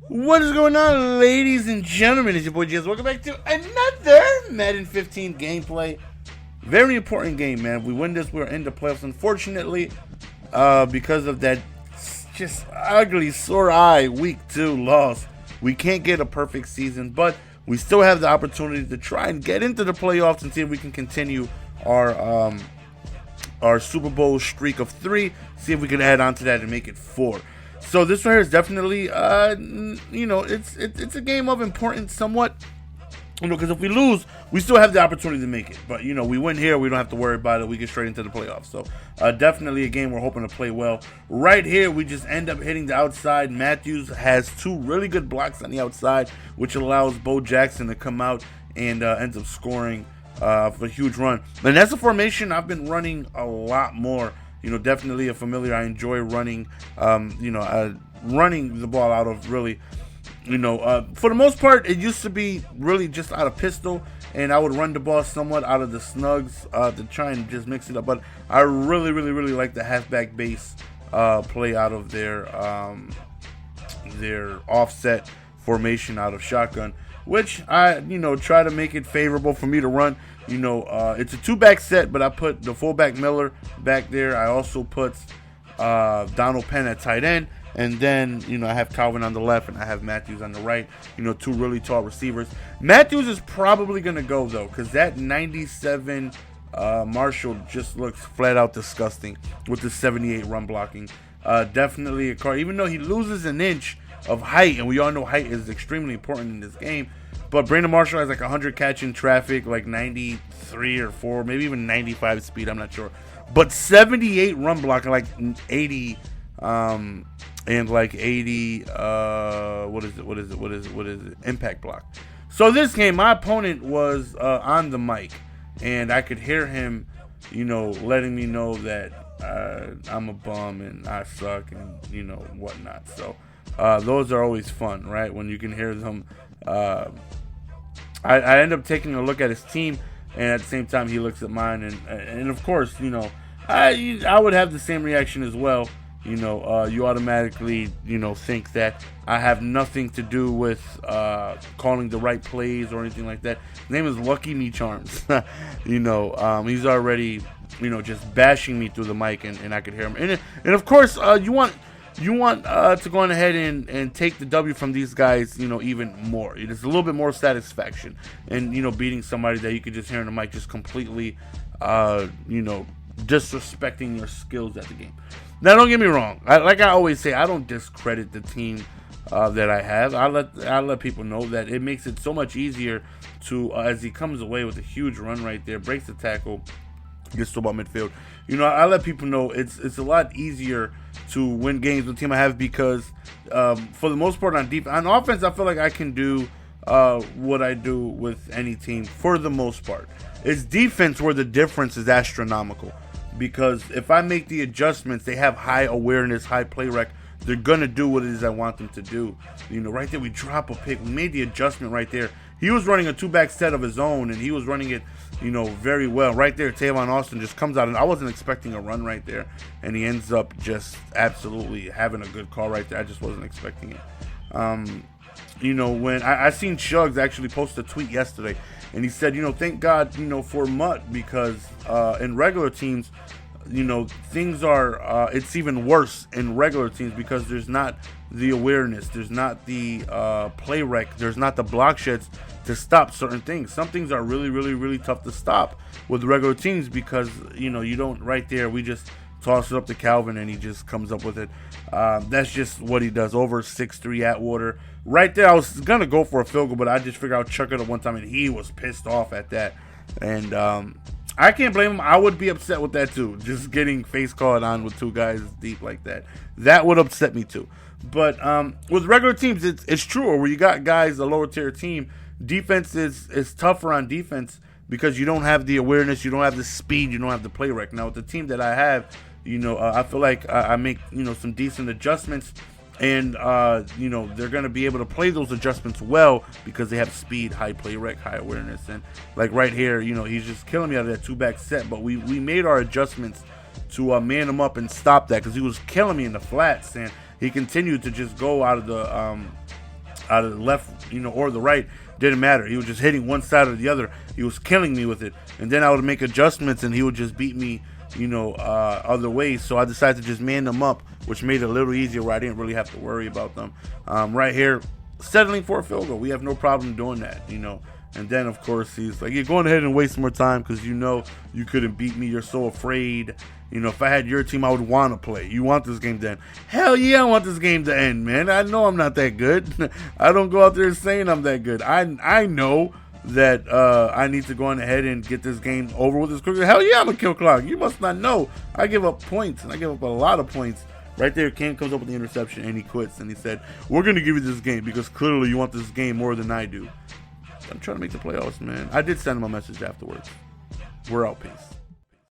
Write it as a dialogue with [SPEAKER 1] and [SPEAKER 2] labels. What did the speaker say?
[SPEAKER 1] What is going on, ladies and gentlemen? It's your boy Jez. Welcome back to another Madden 15 gameplay. Very important game, man. If we win this, we're in the playoffs. Unfortunately, because of that just ugly sore eye week 2 loss, we can't get a perfect season, but we still have the opportunity to try and get into the playoffs and see if we can continue our Super Bowl streak of 3. See if we can add on to that and make it 4. So this one here is definitely, it's a game of importance somewhat, because if we lose, we still have the opportunity to make it. But, we win here, we don't have to worry about it. We get straight into the playoffs. So definitely a game we're hoping to play well. Right here, we just end up hitting the outside. Matthews has 2 really good blocks on the outside, which allows Bo Jackson to come out and ends up scoring for a huge run. And that's a formation I've been running a lot more. Definitely a familiar. I enjoy running, running the ball out of, really. For the most part, it used to be really just out of pistol, and I would run the ball somewhat out of the snugs to try and just mix it up. But I really, really, really like the halfback base play out of their offset formation out of shotgun, which I, try to make it favorable for me to run. It's a 2-back set, but I put the fullback Miller back there. I also put Donald Penn at tight end. And then, I have Calvin on the left and I have Matthews on the right. 2 really tall receivers. Matthews is probably going to go, though, because that 97 Marshall just looks flat out disgusting with the 78 run blocking. Definitely a car, even though he loses an inch of height, and we all know height is extremely important in this game. But Brandon Marshall has like 100 catch in traffic, like 93 or 4, maybe even 95 speed, I'm not sure. But 78 run blocking, like 80, and like 80, what is it? Impact block. So this game, my opponent was on the mic, and I could hear him, letting me know that I'm a bum and I suck and, whatnot. So those are always fun, right? When you can hear them. I end up taking a look at his team, and at the same time he looks at mine, and of course, I would have the same reaction as well. You automatically, think that I have nothing to do with calling the right plays or anything like that. His name is Lucky Me Charms. He's already, just bashing me through the mic, and I could hear him. And of course, you want to go on ahead and take the W from these guys, even more. It's a little bit more satisfaction. And, beating somebody that you could just hear in the mic just completely, disrespecting your skills at the game. Now, don't get me wrong. Like I always say, I don't discredit the team that I have. I let people know that it makes it so much easier to, as he comes away with a huge run right there, breaks the tackle, gets to about midfield. I let people know it's a lot easier to win games with the team I have because, for the most part, on offense, I feel like I can do what I do with any team for the most part. It's defense where the difference is astronomical. Because if I make the adjustments, they have high awareness, high play rec. They're going to do what it is I want them to do. Right there, we drop a pick. We made the adjustment right there. He was running a 2-back set of his own, and he was running it, very well. Right there, Tavon Austin just comes out, and I wasn't expecting a run right there. And he ends up just absolutely having a good call right there. I just wasn't expecting it. When I seen Shugs actually post a tweet yesterday, and he said, thank God, for Mutt, because in regular teams, things are, it's even worse in regular teams because there's not the awareness, there's not the play rec, there's not the block sheds to stop certain things. Some things are really, really, really tough to stop with regular teams because, you don't, right there, we just toss it up to Calvin and he just comes up with it. That's just what he does. Over 6'3" Atwater. Right there, I was going to go for a field goal, but I just figured I'd chuck it up one time, and he was pissed off at that. And I can't blame him. I would be upset with that too. Just getting face called on with 2 guys deep like that. That would upset me too. But with regular teams, it's true. Where you got guys, a lower tier team, defense is tougher on defense because you don't have the awareness, you don't have the speed, you don't have the play rec. Now with the team that I have, I feel like I make some decent adjustments, and they're going to be able to play those adjustments well because they have speed, high play rec, high awareness. And like right here, he's just killing me out of that 2-back set, but we made our adjustments to man him up and stop that because he was killing me in the flats, and he continued to just go out of the out of the left, or the right. Didn't matter. He was just hitting one side or the other. He was killing me with it. And then I would make adjustments, and he would just beat me, other ways. So I decided to just man them up, which made it a little easier where I didn't really have to worry about them. Right here, settling for a field goal. We have no problem doing that, And then, of course, he's like, you're going ahead and waste more time because you couldn't beat me. You're so afraid. If I had your team, I would want to play. You want this game to end. Hell yeah, I want this game to end, man. I know I'm not that good. I don't go out there saying I'm that good. I know that I need to go on ahead and get this game over with as quickly. Hell yeah, I'm a kill clock. You must not know. I give up points, and I give up a lot of points. Right there, Cam comes up with the interception, and he quits. And he said, we're going to give you this game because clearly you want this game more than I do. I'm trying to make the playoffs, man. I did send him a message afterwards. We're out. Peace.